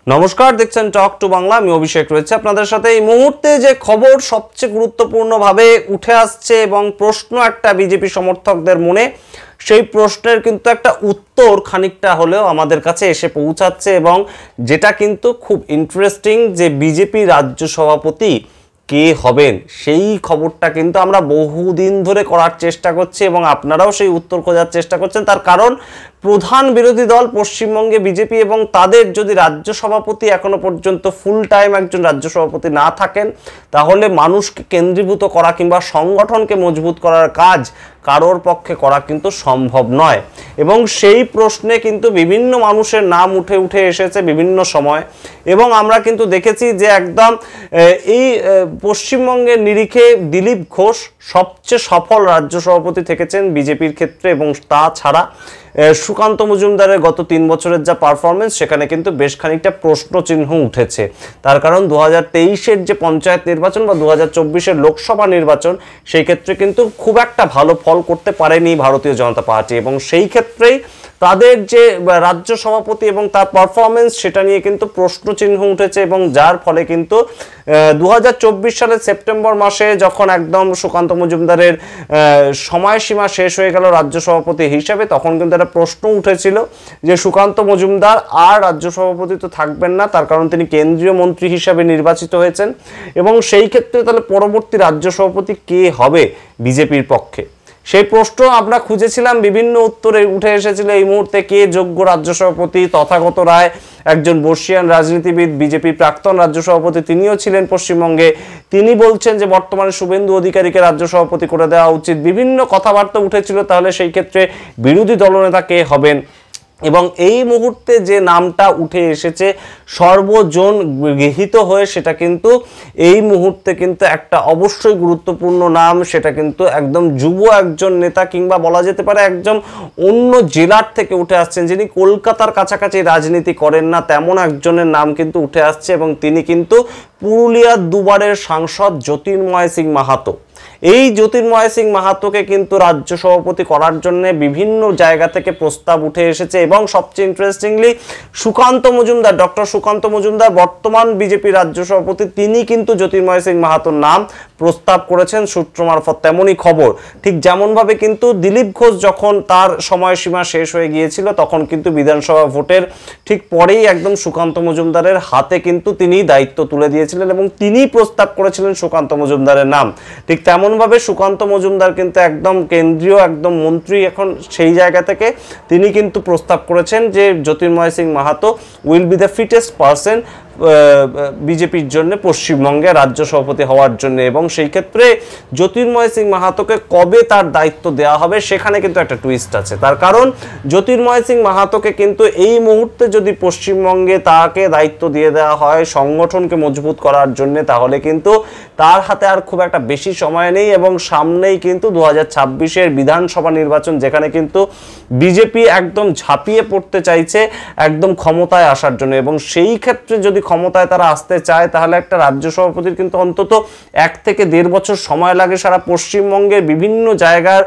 নমস্কার, দেখছেন talk to Bangla. আমি অভিষেক রয়েছে আপনাদের সাথে। এই মুহূর্তে যে খবর সবচেয়ে গুরুত্বপূর্ণভাবে উঠে আসছে এবং প্রশ্ন একটা বিজেপি সমর্থকদের মনে, সেই প্রশ্নের কিন্তু একটা উত্তর খানিকটা হলেও আমাদের কাছে এসে পৌঁছাচ্ছে এবং যেটা কিন্তু খুব ইন্টারেস্টিং যে বিজেপি রাজ্য সভাপতি কে হবেন সেই খবরটা কিন্তু আমরা বহুদিন ধরে করার চেষ্টা করছি এবং আপনারাও সেই উত্তর খোঁজার চেষ্টা করছেন। তার কারণ প্রধান বিরোধী দল পশ্চিমবঙ্গে বিজেপি এবং তাদের যদি রাজ্য সভাপতি এখনো পর্যন্ত ফুল টাইম একজন রাজ্য সভাপতি না থাকেন, তাহলে মানুষকে কেন্দ্রীভূত করা কিংবা সংগঠনকে মজবুত করার কাজ কারোর পক্ষে করা কিন্তু সম্ভব নয়। এবং সেই প্রশ্নে কিন্তু বিভিন্ন মানুষের নাম উঠে এসেছে বিভিন্ন সময় এবং আমরা কিন্তু দেখেছি যে একদম এই পশ্চিমবঙ্গের নিরিখে দিলীপ ঘোষ সবচেয়ে সফল রাজ্য সভাপতি থেকেছেন বিজেপির ক্ষেত্রে এবং তাছাড়া সুকান্ত মজুমদারের গত 3 বছরের যা পারফরমেন্স সেখানে কিন্তু বেশ খানিকটা প্রশ্নচিহ্ন উঠেছে। তার কারণ 2023-এর যে পঞ্চায়েত নির্বাচন বা 2024-এর লোকসভা নির্বাচন, সেই ক্ষেত্রে কিন্তু খুব একটা ভালো ফল করতে পারেনি ভারতীয় জনতা পার্টি এবং সেই ক্ষেত্রেই তাদের যে রাজ্য সভাপতি এবং তার পারফরমেন্স সেটা নিয়ে কিন্তু প্রশ্নচিহ্ন উঠেছে এবং যার ফলে কিন্তু 2024 সালের সেপ্টেম্বর মাসে যখন একদম সুকান্ত মজুমদারের সময়সীমা শেষ হয়ে গেল রাজ্য সভাপতি হিসাবে, তখন কিন্তু একটা প্রশ্ন উঠেছিল যে সুকান্ত মজুমদার আর রাজ্য সভাপতি তো থাকবেন না, তার কারণ তিনি কেন্দ্রীয় মন্ত্রী হিসাবে নির্বাচিত হয়েছেন এবং সেই ক্ষেত্রে তাহলে পরবর্তী রাজ্য সভাপতি কে হবে বিজেপির পক্ষে। সেই প্রশ্ন আমরা খুঁজেছিলাম, বিভিন্ন উত্তরে উঠে এসেছিল এই মুহূর্তে কে যোগ্য রাজ্য সভাপতি। তথাগত রায় একজন বর্ষিয়ান রাজনীতিবিদ, বিজেপির প্রাক্তন রাজ্য সভাপতি, তিনিও ছিলেন পশ্চিমবঙ্গে। তিনি বলছেন যে বর্তমানে শুভেন্দু অধিকারীকে রাজ্য সভাপতি করে দেওয়া উচিত। বিভিন্ন কথাবার্তা উঠেছিল, তাহলে সেই ক্ষেত্রে বিরোধী দলনেতা কে হবেন। এবং এই মুহূর্তে যে নামটা উঠে এসেছে সর্বজন গৃহীত হয়ে, সেটা কিন্তু এই মুহূর্তে কিন্তু একটা অবশ্যই গুরুত্বপূর্ণ নাম। সেটা কিন্তু একদম যুব একজন নেতা কিংবা বলা যেতে পারে একজন অন্য জেলার থেকে উঠে আসছেন, যিনি কলকাতার কাছাকাছি রাজনীতি করেন না, তেমন একজনের নাম কিন্তু উঠে আসছে এবং তিনি কিন্তু পুরুলিয়ার দুবারের সাংসদ জ্যোতির্ময় সিং মাহাতো। এই জ্যোতির্ময় সিং মাহাতোকে কিন্তু রাজ্য সভাপতি করার জন্য বিভিন্ন জায়গা থেকে প্রস্তাব উঠে এসেছে এবং সবচেয়ে ইন্টারেস্টিংলি সুকান্ত মজুমদার, ডক্টর সুকান্ত মজুমদার বর্তমান বিজেপি রাজ্য সভাপতি, তিনি কিন্তু জ্যোতির্ময় সিং মাহাতোর নাম প্রস্তাব করেছেন সূত্র মারফত। তেমনই খবর, ঠিক যেমনভাবে কিন্তু দিলীপ ঘোষ যখন তার সময়সীমা শেষ হয়ে গিয়েছিল, তখন কিন্তু বিধানসভা ভোটের ঠিক পরেই একদম সুকান্ত মজুমদারের হাতে কিন্তু তিনি দায়িত্ব তুলে দিয়েছিলেন এবং তিনি প্রস্তাব করেছিলেন সুকান্ত মজুমদারের নাম। ঠিক তেমনভাবে সুকান্ত মজুমদার কিন্তু একদম কেন্দ্রীয় একদম মন্ত্রী এখন, সেই জায়গা থেকে তিনি কিন্তু প্রস্তাব করেছেন যে Jyotirmay Singh Mahato will be the fittest person বিজেপির জন্য পশ্চিমবঙ্গে রাজ্য সভাপতি হওয়ার জন্য। এবং সেই ক্ষেত্রে জ্যোতির্ময় সিং মাহাতোকে কবে তার দায়িত্ব দেওয়া হবে সেখানে কিন্তু একটা টুইস্ট আছে। তার কারণ জ্যোতির্ময় সিং মাহাতোকে কিন্তু এই মুহূর্তে যদি পশ্চিমবঙ্গে তাকে দায়িত্ব দিয়ে দেওয়া হয় সংগঠনকে মজবুত করার জন্য, তাহলে কিন্তু তার হাতে আর খুব একটা বেশি সময় নেই এবং সামনেই কিন্তু 2026-এর বিধানসভা নির্বাচন, যেখানে কিন্তু বিজেপি একদম ঝাঁপিয়ে পড়তে চাইছে একদম ক্ষমতায় আসার জন্য। এবং সেই ক্ষেত্রে যদি ক্ষমতায় তারা আসতে চায়, তাহলে একটা রাজ্য সভাপতির কিন্তু অন্তত 1 থেকে 1.5 বছর সময় লাগে সারা পশ্চিমবঙ্গের বিভিন্ন জায়গার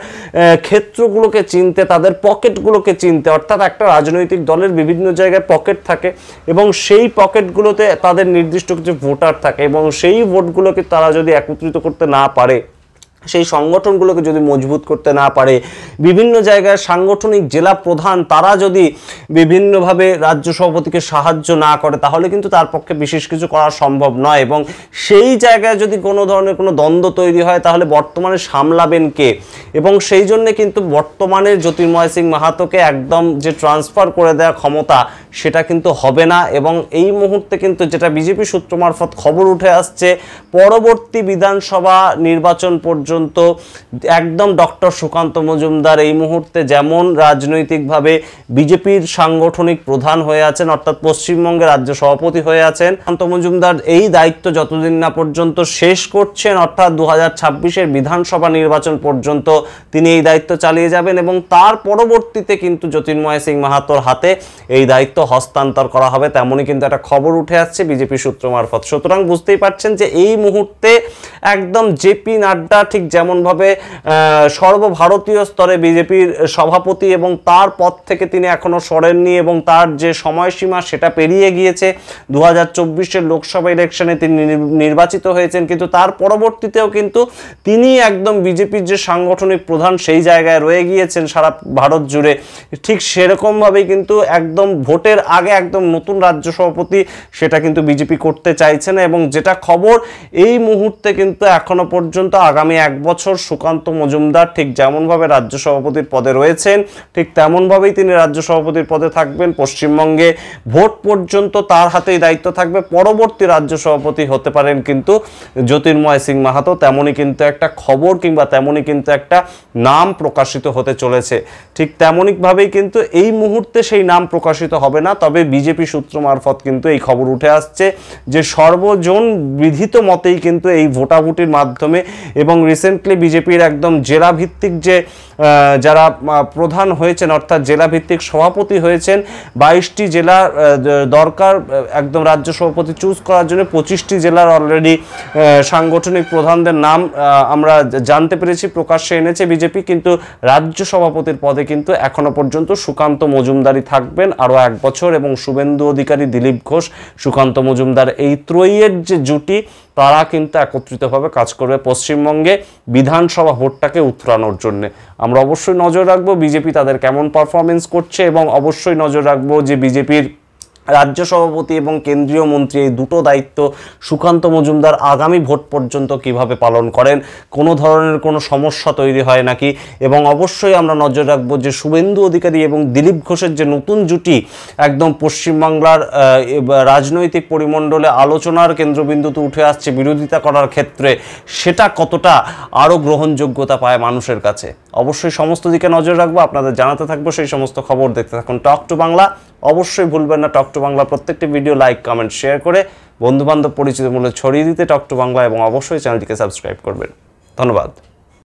ক্ষেত্রগুলোকে চিনতে, তাদের পকেটগুলোকে চিনতে। অর্থাৎ একটা রাজনৈতিক দলের বিভিন্ন জায়গায় পকেট থাকে এবং সেই পকেটগুলোতে তাদের নির্দিষ্ট কিছু ভোটার থাকে এবং সেই ভোটগুলোকে তারা যদি একত্রিত করতে না পারে, সেই সংগঠনগুলোকে যদি মজবুত করতে না পারে, বিভিন্ন জায়গায় সাংগঠনিক জেলা প্রধান তারা যদি বিভিন্নভাবে রাজ্য সভাপতিকে সাহায্য না করে, তাহলে কিন্তু তার পক্ষে বিশেষ কিছু করা সম্ভব নয়। এবং সেই জায়গায় যদি কোনো ধরনের কোনো দ্বন্দ্ব তৈরি হয়, তাহলে বর্তমানে সামলাবেন কে? এবং সেই জন্য কিন্তু বর্তমানে জ্যোতির্ময় সিং মাহাতোকে একদম যে ট্রান্সফার করে দেওয়া ক্ষমতা, সেটা কিন্তু হবে না। এবং এই মুহূর্তে কিন্তু যেটা বিজেপি সূত্র মারফত খবর উঠে আসছে, পরবর্তী বিধানসভা নির্বাচন পর্যন্ত একদম ডক্টর সুকান্ত মজুমদার এই মুহূর্তে যেমন রাজনৈতিকভাবে বিজেপির সাংগঠনিক প্রধান হয়ে আছেন, অর্থাৎ পশ্চিমবঙ্গের রাজ্য সভাপতি হয়ে আছেন, সুকান্ত মজুমদার এই দায়িত্ব যতদিন না পর্যন্ত শেষ করছেন, অর্থাৎ 2026-এর বিধানসভা নির্বাচন পর্যন্ত তিনি এই দায়িত্ব চালিয়ে যাবেন এবং তার পরবর্তীতে কিন্তু জ্যোতির্ময় সিং মাহাতোর হাতে এই দায়িত্ব হস্তান্তর করা হবে, তেমনই কিন্তু একটা খবর উঠে আসছে বিজেপি সূত্র মারফত। সুতরাং বুঝতেই পারছেন যে এই মুহূর্তে একদম জেপি নাড্ডা ঠিক যেমনভাবে সর্বভারতীয় স্তরে বিজেপির সভাপতি এবং তার পদ থেকে তিনি এখনো সরেননি এবং তার যে সময়সীমা সেটা পেরিয়ে গিয়েছে। 2024-এর লোকসভা ইলেকশনে তিনি নির্বাচিত হয়েছেন, কিন্তু তার পরবর্তীতেও কিন্তু তিনি একদম বিজেপির যে সাংগঠনিক প্রধান সেই জায়গায় রয়ে গিয়েছেন সারা ভারত জুড়ে। ঠিক সেরকমভাবেই কিন্তু একদম ভোটের আগে একদম নতুন রাজ্য সভাপতি সেটা কিন্তু বিজেপি করতে চাইছে না। এবং যেটা খবর এই মুহূর্তে কিন্তু এখনো পর্যন্ত আগামী 1 বছর সুকান্ত মজুমদার ঠিক যেমনভাবে রাজ্য সভাপতির পদে রয়েছেন ঠিক তেমনভাবেই তিনি রাজ্য সভাপতির পদে থাকবেন। পশ্চিমবঙ্গে ভোট পর্যন্ত তার হাতেই দায়িত্ব থাকবে। পরবর্তী রাজ্য সভাপতি হতে পারেন কিন্তু জ্যোতির্ময় সিং মাহাতো, তেমনই কিন্তু একটা খবর কিংবা তেমনই কিন্তু একটা নাম প্রকাশিত হতে চলেছে। ঠিক তেমনইভাবেই কিন্তু এই মুহূর্তে সেই নাম প্রকাশিত হবে না, তবে বিজেপি সূত্র মারফত কিন্তু এই খবর উঠে আসছে যে সর্বজন বিধিত মতেই কিন্তু এই ভোটাভুটির মাধ্যমে এবং রিসেন্টলি বিজেপির একদম জেলা ভিত্তিক যে যারা প্রধান হয়েছেন অর্থাৎ জেলা ভিত্তিক সভাপতি হয়েছেন 22টি জেলা দরকার একদম রাজ্য সভাপতি চুজ করার জন্য। 25টি জেলার অলরেডি সাংগঠনিক প্রধানদের নাম আমরা জানতে পেরেছি, প্রকাশ্যে এনেছে বিজেপি, কিন্তু রাজ্য সভাপতির পদে কিন্তু এখনো পর্যন্ত সুকান্ত মজুমদারই থাকবেন আরও 1 বছর এবং শুভেন্দু অধিকারী, দিলীপ ঘোষ, সুকান্ত মজুমদার এই ত্রয়ীর যে জুটি তারা কিন্তু একত্রিতভাবে কাজ করবে পশ্চিমবঙ্গে বিধানসভা ভোটটাকে উতরানোর জন্য। আমরা অবশ্যই নজর রাখবো বিজেপি তাদের কেমন পারফরমেন্স করছে এবং অবশ্যই নজর রাখবো যে বিজেপির রাজ্য সভাপতি এবং কেন্দ্রীয় মন্ত্রী এই দুটো দায়িত্ব সুকান্ত মজুমদার আগামী ভোট পর্যন্ত কিভাবে পালন করেন, কোনো ধরনের কোনো সমস্যা তৈরি হয় নাকি। এবং অবশ্যই আমরা নজর রাখবো যে শুভেন্দু অধিকারী এবং দিলীপ ঘোষের যে নতুন জুটি একদম পশ্চিমবাংলার রাজনৈতিক পরিমণ্ডলে আলোচনার কেন্দ্রবিন্দুতে উঠে আসছে বিরোধিতা করার ক্ষেত্রে, সেটা কতটা আরও গ্রহণযোগ্যতা পায় মানুষের কাছে। অবশ্যই সমস্ত দিকে নজর রাখবো, আপনাদের জানাতে থাকবো সেই সমস্ত খবর। দেখতে থাকুন টক টু বাংলা। অবশ্যই ভুলবেন না টক টু বাংলা প্রত্যেকটি ভিডিও লাইক, কমেন্ট, শেয়ার করে বন্ধুবান্ধব পরিচিত মূল্যে ছড়িয়ে দিতে টক টু বাংলা এবং অবশ্যই চ্যানেলটিকে সাবস্ক্রাইব করবেন। ধন্যবাদ।